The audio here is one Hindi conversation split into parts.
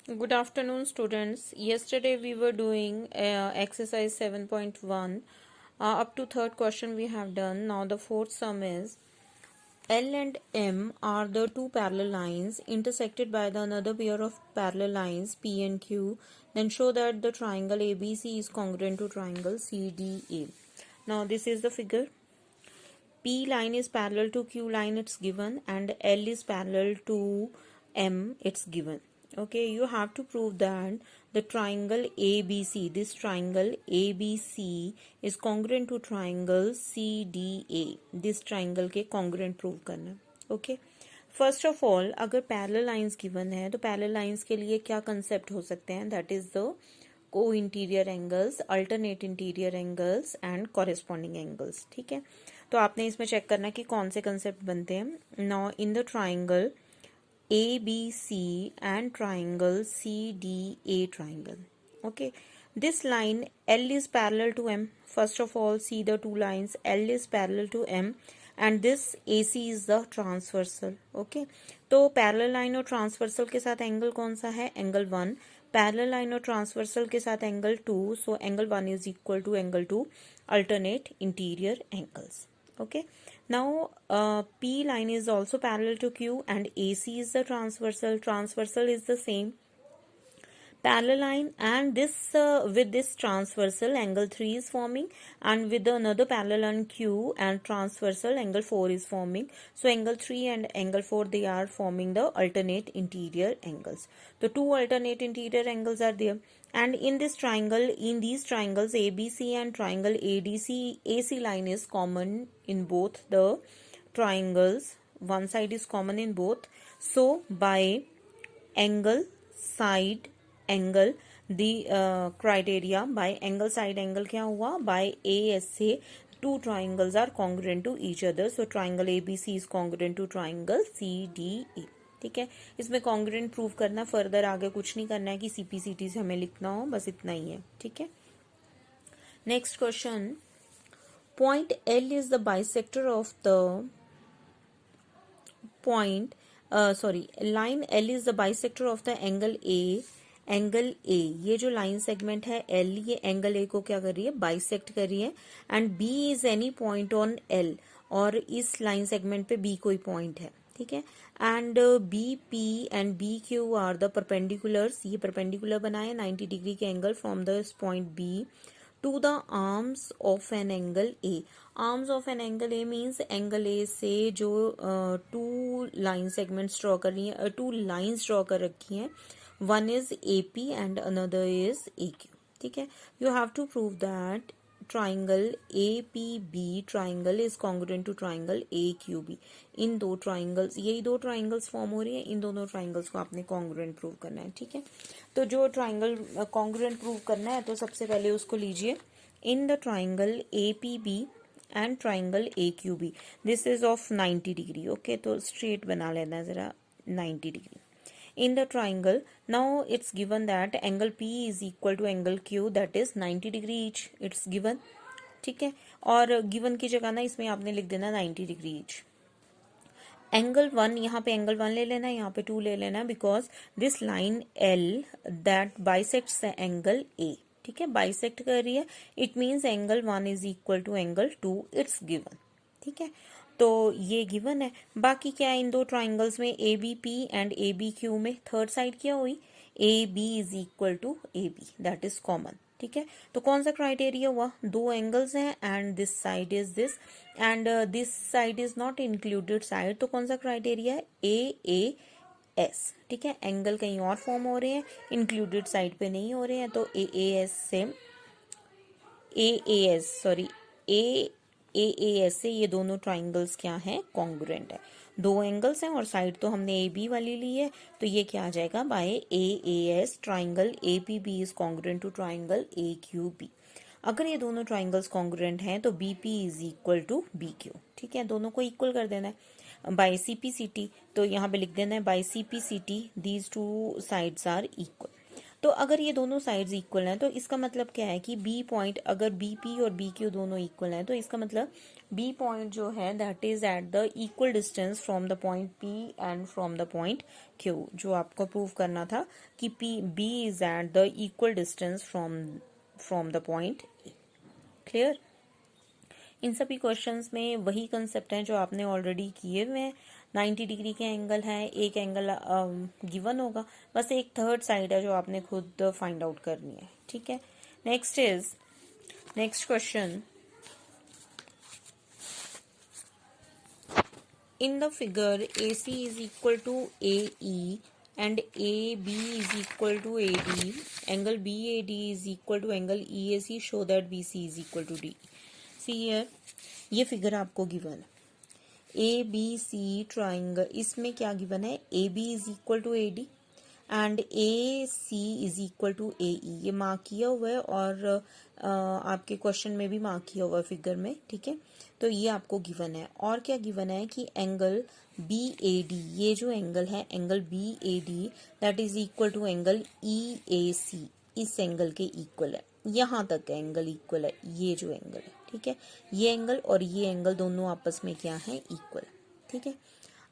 Good afternoon, students. Yesterday we were doing exercise 7.1. Up to third question we have done. Now the fourth sum is L and M are the two parallel lines intersected by the another pair of parallel lines P and Q. Then show that the triangle ABC is congruent to triangle CDA. Now this is the figure. P line is parallel to Q line, it's given, and L is parallel to M, it's given. Okay, you have to prove that the triangle ABC, this triangle ABC is congruent to triangle CDA. This triangle के congruent prove करना. Okay. फर्स्ट ऑफ ऑल अगर पैरेलल लाइंस गिवन है तो पैरेलल लाइंस के लिए क्या कंसेप्ट हो सकते हैं, दैट इज द को interior angles, alternate interior angles and corresponding angles. ठीक है, तो आपने इसमें चेक करना कि कौन से कंसेप्ट बनते हैं. Now in the triangle A B C and triangle C D A triangle. Okay, this line L is parallel to M. First of all, see the two lines. L is parallel to M and this AC is the transversal. Okay, तो parallel line और transversal के साथ एंगल कौन सा है, एंगल 1. पैरेलल लाइन और ट्रांसवर्सल के साथ angle 2. So angle 1 is equal to angle 2, alternate interior angles. Okay, now P line is also parallel to Q and AC is the transversal is the same parallel line, and this with this transversal angle 3 is forming, and with another parallel line Q and transversal angle 4 is forming. So angle 3 and angle 4, they are forming the alternate interior angles. The two alternate interior angles are there, and in this triangle, in these triangles ABC and triangle ADC, AC line is common in both the triangles. One side is common in both. So by angle side angle the criteria by angle side angle क्या हुआ, बाय ए एस से two triangles are congruent to each other. So triangle A B C is congruent to triangle C D A. ठीक है, इसमें कॉन्ग्रुएंट प्रूव करना, फर्दर आगे कुछ नहीं करना है कि सीपीसीटी से हमें लिखना हो, बस इतना ही है. ठीक है, next question. Point L is the bisector of the point line L is the bisector of the angle A. Angle A, ये जो लाइन सेगमेंट है एल, ये एंगल ए को क्या कर रही है, बाइसेक्ट कर रही है. And B is any point on L, और इस लाइन सेगमेंट पे बी कोई पॉइंट है. ठीक है, and B P and B Q are the perpendiculars. ये परपेंडिकुलर बनाए 90 डिग्री के angle from this point B to the arms of an angle A. Arms of an angle A means angle A से जो टू लाइन सेगमेंट्स ड्रॉ कर रही है, टू लाइन्स ड्रॉ कर रखी हैं. One is AP and another is AQ. ठीक है, you have to prove that triangle APB triangle is congruent to triangle AQB. इन दो ट्राइंगल्स, यही दो ट्राइंगल्स फॉर्म हो रही है, इन दोनों ट्राइंगल्स को आपने कॉन्ग्रुएंट प्रूव करना है. ठीक है, तो जो ट्राइंगल कॉन्ग्रुएंट प्रूव करना है तो सबसे पहले उसको लीजिए. इन the triangle APB and triangle AQB, this is of 90 degree. Okay, तो स्ट्रेट बना लेना है जरा 90 degree. In the triangle, now it's given that angle P is equal to angle Q, that is 90 degree each. It's given. ठीक है, और given की जगह ना इसमें आपने लिख देना 90 डिग्री each. एंगल 1, यहाँ पे एंगल 1 ले लेना, यहाँ पे 2 ले लेना, because this line L that bisects the angle A. ठीक है, बाइसेक्ट कर रही है, it means angle 1 is equal to angle 2. It's given. ठीक है, तो ये गिवन है. बाकी क्या है इन दो ट्राइंगल्स में, A B P and A B Q में थर्ड साइड क्या हुई, A B is equal to A B, that is common. ठीक है, तो कौन सा क्राइटेरिया हुआ, दो एंगल्स हैं and this side is this and this side is not included side, तो कौन सा क्राइटेरिया है, ए एस. ठीक है, एंगल कहीं और फॉर्म हो रहे हैं, इंक्लूडेड साइड पे नहीं हो रहे हैं, तो ए एस से ए से ये दोनों ट्राइंगल्स क्या हैं, कॉन्ग्रुएंट है. दो एंगल्स हैं और साइड तो हमने ए बी वाली ली है, तो ये क्या आ जाएगा, by A S triangle A P B is congruent to triangle A Q B. अगर ये दोनों ट्राइंगल्स कॉन्ग्रुएंट हैं तो B P is equal to B Q. ठीक है, दोनों को इक्वल कर देना है by C P C T, तो यहाँ पे लिख देना है by C P C T these two sides are equal. तो अगर ये दोनों साइड्स इक्वल हैं तो इसका मतलब क्या है कि बी पॉइंट, अगर बी पी और बी क्यू दोनों इक्वल हैं तो इसका मतलब बी पॉइंट जो है that is at the equal distance from the point P and from the point Q, जो आपको प्रूव करना था कि P B is at the equal distance from the point A. Clear? इन सभी क्वेश्चंस में वही कंसेप्ट हैं जो आपने ऑलरेडी किए हुए हैं। 90 डिग्री के एंगल है, एक एंगल गिवन होगा, बस एक थर्ड साइड है जो आपने खुद फाइंड आउट करनी है। ठीक है, next question. In the figure AC is equal to AE and AB is equal to AD, angle BAD is equal to angle EAC, show that BC is equal to DE. See here, ये फिगर आपको गिवन है ABC ट्राइंगल, इसमें क्या गिवन है AB is equal to AD and AC is equal to AE, ये मार्क किया हुआ है और आपके क्वेश्चन में भी मार्क किया हुआ है फिगर में। ठीक है, तो ये आपको गिवन है। और क्या गिवन है कि एंगल BAD, ये जो एंगल है angle BAD that is equal to angle EAC, इस एंगल के इक्वल है, यहाँ तक एंगल इक्वल है, ये जो एंगल है। ठीक है, ये एंगल और ये एंगल दोनों आपस में क्या है इक्वल। ठीक है,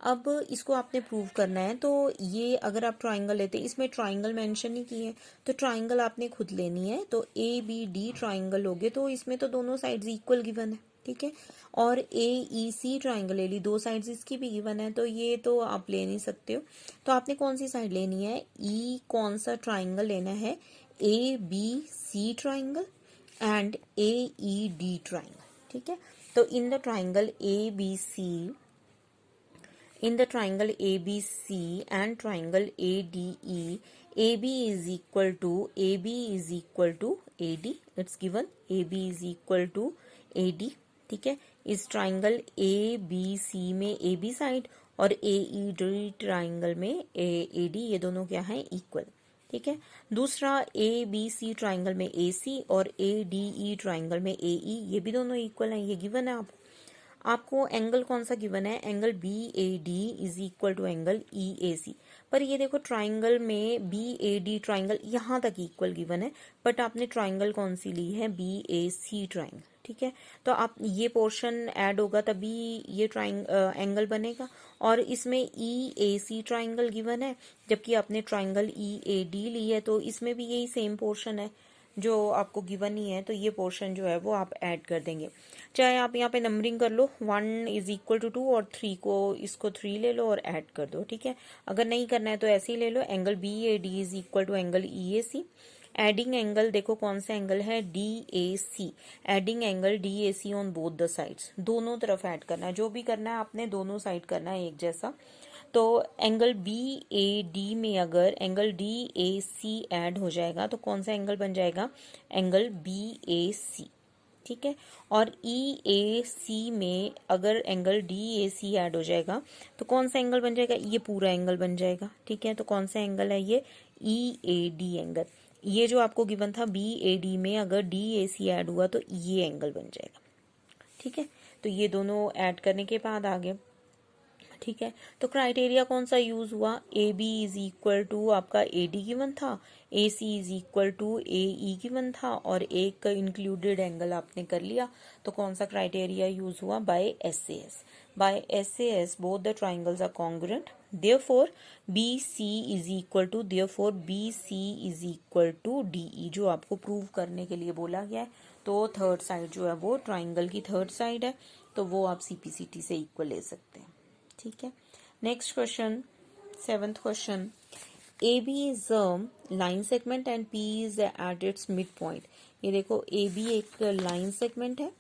अब इसको आपने प्रूव करना है। तो ये अगर आप ट्राइंगल लेते, इसमें ट्राइंगल मेंशन नहीं किए, तो ट्राइंगल आपने खुद लेनी है। तो ABD ट्राइंगल लोगे तो इसमें तो दोनों साइड्स इक्वल गिवन है। ठीक है, और AEC ट्राइंगल ले ली, दो साइड्स इसकी भी गिवन है, तो ये तो आप ले नहीं सकते हो। तो आपने कौन सी साइड लेनी है, कौन सा ट्राइंगल लेना है, ABC triangle and AED triangle. ठीक है, तो इन the triangle ABC and triangle ADE, AB is equal to AD, it's given AB is equal to AD। ठीक है, इस ट्राइंगल ABC में AB साइड और AED ट्राइंगल में AD, ये दोनों क्या है इक्वल। ठीक है, दूसरा ABC ट्राइंगल में AC और ADE ट्राइंगल में AE, ये भी दोनों इक्वल हैं, ये गिवन है आपको एंगल कौन सा गिवन है, angle BAD is equal to angle EAC। पर ये देखो ट्राइंगल में BAD ट्राइंगल यहाँ तक इक्वल गिवन है, बट आपने ट्राइंगल कौन सी ली है, BAC ट्राइंगल। ठीक है, तो आप ये पोर्शन ऐड होगा तभी ये एंगल बनेगा, और इसमें EAC ट्राइंगल गिवन है, जबकि आपने ट्राइंगल EAD ली है, तो इसमें भी यही सेम पोर्शन है जो आपको गिवन ही है। तो ये पोर्शन जो है वो आप ऐड कर देंगे, चाहे आप यहाँ पे नंबरिंग कर लो 1 इज इक्वल टू 2 और 3 को, इसको 3 ले लो और ऐड कर दो। ठीक है, अगर नहीं करना है तो ऐसे ही ले लो, angle BAD is equal to angle EAC। Adding angle देखो कौन सा एंगल है, DAC, adding angle DAC on both the sides, दोनों तरफ ऐड करना है, जो भी करना है आपने दोनों साइड करना है एक जैसा। तो एंगल BAD में अगर एंगल DAC ऐड हो जाएगा तो कौन सा एंगल बन जाएगा, एंगल BAC। ठीक है, और EAC में अगर एंगल DAC ऐड हो जाएगा तो कौन सा एंगल बन जाएगा, ये पूरा एंगल बन जाएगा। ठीक है, तो कौन सा एंगल है ये, EAD एंगल। ये जो आपको गिवन था BAD में अगर DAC ऐड हुआ तो ये एंगल बन जाएगा। ठीक है, तो ये दोनों ऐड करने के बाद आगे। ठीक है, तो क्राइटेरिया कौन सा यूज हुआ, AB इज इक्वल टू आपका AD गिवन था, AC is equal to AE given था, और एक इंक्लूडेड एंगल आपने कर लिया। तो कौन सा क्राइटेरिया यूज हुआ, by SAS both the triangles are congruent, therefore BC is equal to DE, जो आपको प्रूव करने के लिए बोला गया है। तो थर्ड साइड जो है वो ट्राइंगल की थर्ड साइड है, तो वो आप CPCT से इक्वल ले सकते हैं। ठीक है, next question, 7th question. AB is line segment and P is at its mid point. ये देखो AB एक लाइन सेगमेंट है,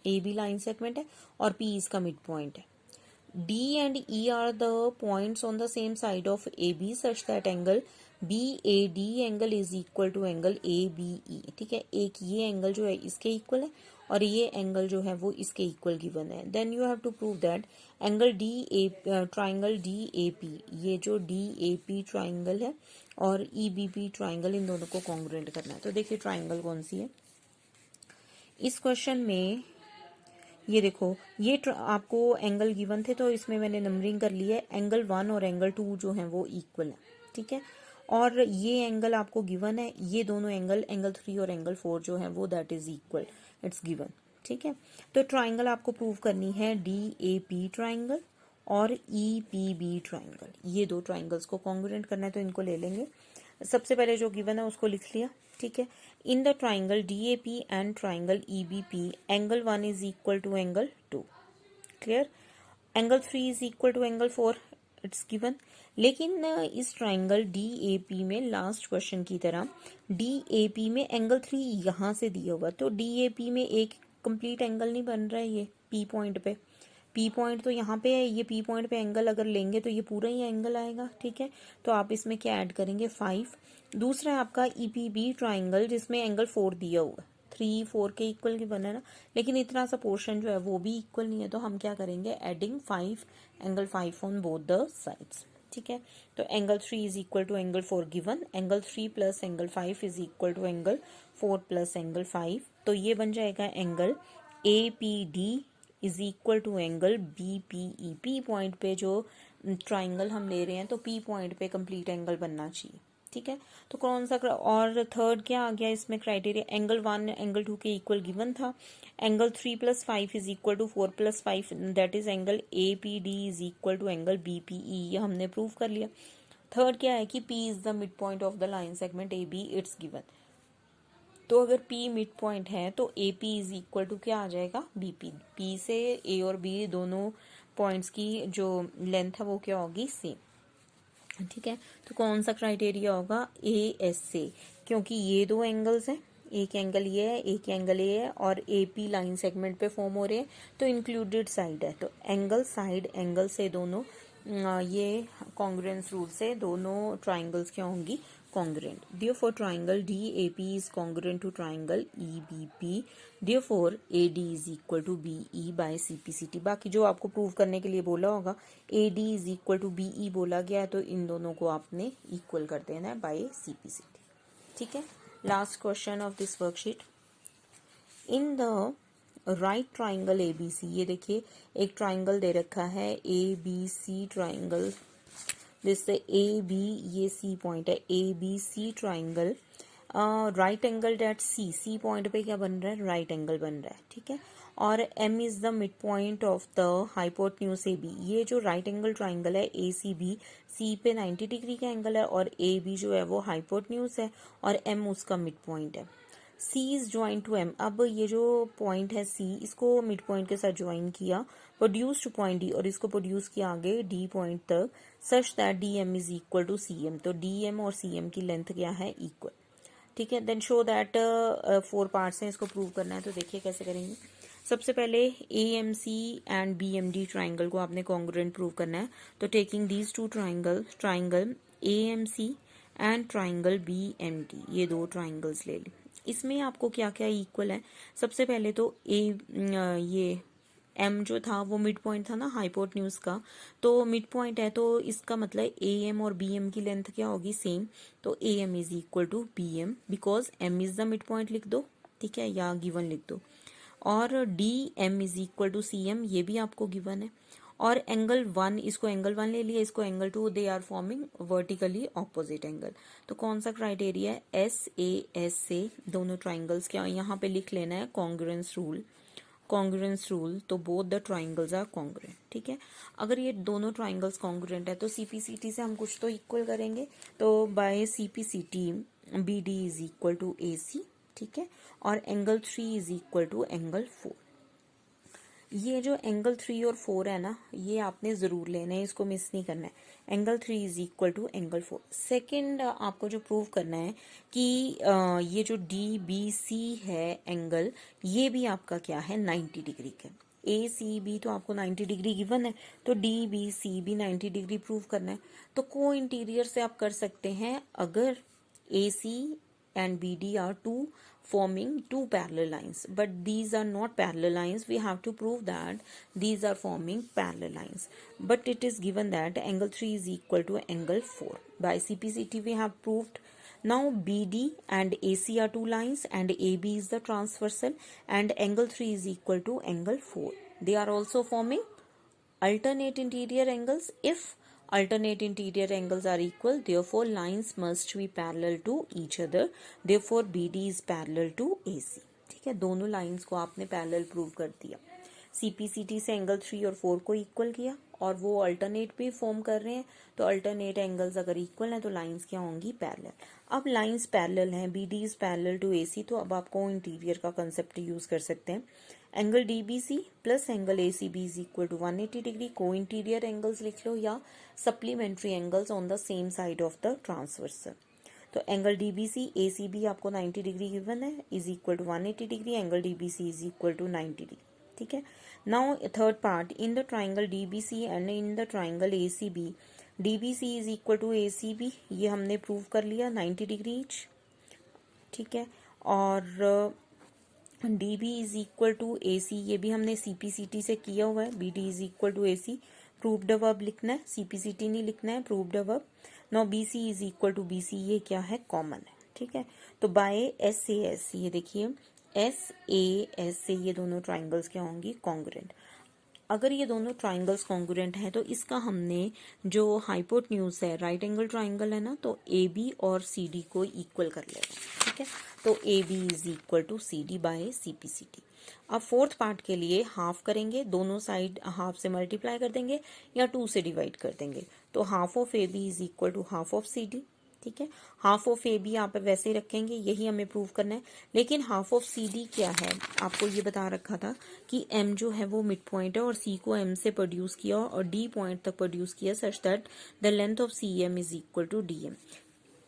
AB लाइन सेगमेंट है और P इसका मिड पॉइंट है। D and E are the points on the same side of AB such that angle BAD angle is equal to angle ABE। ठीक है, एक ये एंगल जो है इसके इक्वल है और ये एंगल जो है वो इसके इक्वल गिवन है। Then you have to prove that angle triangle DAP, ये जो DAP ट्राइंगल है और EBP ट्राइंगल, इन दोनों को कॉन्ग्रुएंट करना है। तो देखिए ट्राइंगल कौन सी है इस क्वेश्चन में, ये देखो ये आपको एंगल गिवन थे तो इसमें मैंने नंबरिंग कर ली है, एंगल 1 और एंगल 2 जो है वो इक्वल है। ठीक है, और ये एंगल आपको गिवन है, ये दोनों एंगल, एंगल 3 और एंगल 4 जो है वो that is equal, it's given. ठीक है, तो ट्राइंगल आपको प्रूव करनी है DAP ट्राइंगल और EPB ट्राइंगल, ये दो ट्राइंगल्स को कॉन्ग्रुएंट करना है, तो इनको ले लेंगे। सबसे पहले जो गिवन है उसको लिख लिया। ठीक है, in the triangle DAP and triangle EBP angle 1 is equal to angle 2, clear. Angle 3 is equal to angle 4, it's given. लेकिन इस ट्राइंगल DAP में लास्ट क्वेश्चन की तरह DAP में एंगल 3 यहाँ से दिया हुआ, तो DAP में एक कंप्लीट एंगल नहीं बन रहा है। ये P पॉइंट पे, P पॉइंट तो यहाँ पे है, ये P पॉइंट पे एंगल अगर लेंगे तो ये पूरा ही एंगल आएगा। ठीक है, तो आप इसमें क्या ऐड करेंगे 5। दूसरा है आपका EPB ट्राइंगल जिसमें एंगल 4 दिया हुआ है, 3 4 के इक्वल की बना ना, लेकिन इतना सा पोर्शन जो है वो भी इक्वल नहीं है, तो हम क्या करेंगे adding 5 angle 5 on both the sides. ठीक है, तो angle 3 is equal to angle 4 given, angle 3 plus angle 5 is equal to angle 4 plus angle 5, तो ये बन जाएगा angle APD is equal to angle BPE। P point पे जो ट्राइंगल हम ले रहे हैं तो P पॉइंट पे कंप्लीट एंगल बनना चाहिए। ठीक है, तो कौन सा और थर्ड क्या आ गया इसमें क्राइटेरिया, एंगल 1 एंगल 2 के इक्वल गिवन था, angle 3 plus 5 is equal to 4 plus 5 that is angle APD is equal to angle BPE, ये हमने प्रूव कर लिया। थर्ड क्या है कि P is the mid point of the line segment AB, it's given. तो अगर P मिड पॉइंट है तो AP इज इक्वल टू क्या आ जाएगा BP, P से A और B दोनों पॉइंट्स की जो लेंथ है वो क्या होगी सेम। ठीक है, तो कौन सा क्राइटेरिया होगा ASA, क्योंकि ये दो एंगल्स हैं, एक एंगल ये है एक एंगल ये है और AP लाइन सेगमेंट पे फॉर्म हो रहे हैं, तो इंक्लूडेड साइड है, तो एंगल साइड एंगल से दोनों ये कॉन्ग्रुएंस रूल से दोनों ट्राइंगल्स क्या होंगी congruent. Therefore, triangle DAP is congruent to triangle EBP. Therefore, AD is equal to BE by CPCT. बाकी जो आपको प्रूव करने के लिए बोला होगा AD is equal to BE बोला गया है, तो इन दोनों को आपने इक्वल कर देना है बाय CPCT. ठीक है, last question of this worksheet, in the right triangle ABC, ये देखिए एक ट्राइंगल दे रखा है ABC ट्राइंगल, जिससे AB ये C पॉइंट है, ABC triangle, right angle at C point पे क्या बन रहा है राइट एंगल बन रहा है। ठीक है, और M is the mid point of the hypotenuse AB, ये जो राइट एंगल ट्राइंगल है ACB, C पे 90 डिग्री का एंगल है और AB जो है वो हाइपोटेन्यूज है और M उसका मिड पॉइंट है। C is join to M, अब ये जो पॉइंट है C, इसको मिड पॉइंट के साथ ज्वाइन किया, प्रोड्यूस टू पॉइंट D और इसको प्रोड्यूस किया आगे D पॉइंट तक, such that DM is equal to CM, तो DM और CM की लेंथ क्या है इक्वल। ठीक है, देन शो दैट 4 पार्ट्स हैं, इसको प्रूव करना है, तो देखिए कैसे करेंगे। सबसे पहले AMC एंड BMD ट्राइंगल को आपने कॉन्ग्रुएंट प्रूव करना है, तो taking these two triangle AMC and triangle BMD, ये दो ट्राइंगल्स ले ली। इसमें आपको क्या क्या इक्वल है, सबसे पहले तो ये M जो था वो मिड पॉइंट था ना हाइपोटेन्यूज का, तो मिड पॉइंट है तो इसका मतलब AM और BM की लेंथ क्या होगी सेम, तो AM is equal to BM because M is the mid point लिख दो। ठीक है, या गिवन लिख दो, और DM is equal to CM, ये भी आपको गिवन है, और एंगल 1, इसको एंगल 1 ले लिया, इसको angle 2, they are forming vertically opposite angle, तो कौन सा क्राइटेरिया है SASA, दोनों ट्राइंगल्स क्या यहाँ पे लिख लेना है कॉन्ग्रुएंस रूल, तो both the triangles are congruent. ठीक है, अगर ये दोनों ट्राइंगल्स कॉन्ग्रुएंट है तो CPCT से हम कुछ तो इक्वल करेंगे, तो by CPCT BD is equal to AC। ठीक है, और angle 3 is equal to angle 4। ये जो एंगल 3 और 4 है ना, ये आपने जरूर लेना है, इसको मिस नहीं करना है। Angle 3 is equal to angle 4। Second आपको जो प्रूव करना है कि ये जो DBC है एंगल, ये भी आपका क्या है 90 डिग्री का। ACB तो आपको 90 डिग्री गिवन है, तो DBC भी 90 डिग्री प्रूव करना है, तो को इंटीरियर से आप कर सकते हैं, अगर AC and BD are forming two parallel lines, but these are not parallel lines, we have to prove that these are forming parallel lines, but it is given that angle 3 is equal to angle 4 by CPCT we have proved. Now BD and AC are two lines and AB is the transversal and angle 3 is equal to angle 4, they are also forming alternate interior angles if alternate interior angles are equal, therefore lines must be parallel to each other, therefore BD is parallel to AC। ठीक है, दोनों लाइंस को आपने पैरेलल प्रूव कर दिया। CPCT से एंगल 3 और 4 को इक्वल किया और वो अल्टरनेट भी फॉर्म कर रहे हैं, तो अल्टरनेट एंगल्स अगर इक्वल हैं तो लाइंस क्या होंगी, पैरेलल। अब लाइंस पैरेलल हैं, BD is parallel to AC, तो अब आप को इंटीरियर का कंसेप्ट यूज कर सकते हैं। Angle DBC plus angle ACB is equal to 180 degree, co interior angles लिख लो या supplementary angles on the same side of the transversal. तो एंगल DBC ACB आपको 90 डिग्री गिवन है, is equal to 180 degree, angle DBC is equal to 90 degree. ठीक है, now third part, in the triangle DBC and in the triangle ACB, DBC is equal to ACB, ये हमने प्रूव कर लिया 90 डिग्री ईच। ठीक है, और DB is equal to AC, ये भी हमने CPCT से किया हुआ है। BD is equal to AC, proved verb लिखना है, CPCT नहीं लिखना है, proved verb. Now BC is equal to BC, ये क्या है, कॉमन है। ठीक है, तो बाय SAS, ये देखिए SAS से ये दोनों ट्राइंगल्स क्या होंगी, कॉन्ग्रुएंट। अगर ये दोनों ट्राइंगल्स कॉन्ग्रुएंट है तो इसका हमने जो हाइपोटेन्यूज है, राइट एंगल ट्राइंगल है ना, तो AB और CD को इक्वल कर लेगा। ठीक है, तो AB is equal to CD by CPCT। अब फोर्थ पार्ट के लिए हाफ करेंगे, दोनों साइड हाफ से मल्टीप्लाई कर देंगे या 2 से डिवाइड कर देंगे, तो half of AB is equal to half of CD। ठीक है, हाफ ऑफ AB आप वैसे ही रखेंगे, यही हमें प्रूव करना है। लेकिन हाफ ऑफ CD क्या है, आपको ये बता रखा था कि M जो है वो मिड पॉइंट है और C को M से प्रोड्यूस किया और D पॉइंट तक प्रोड्यूस किया, such that the length of CM is equal to DM।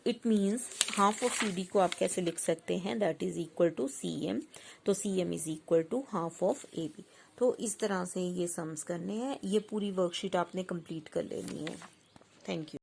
It means half of CD को आप कैसे लिख सकते हैं, that is equal to CM, तो CM is equal to half of AB। तो इस तरह से ये सम्स करने हैं, ये पूरी वर्कशीट आपने कंप्लीट कर लेनी है। Thank you.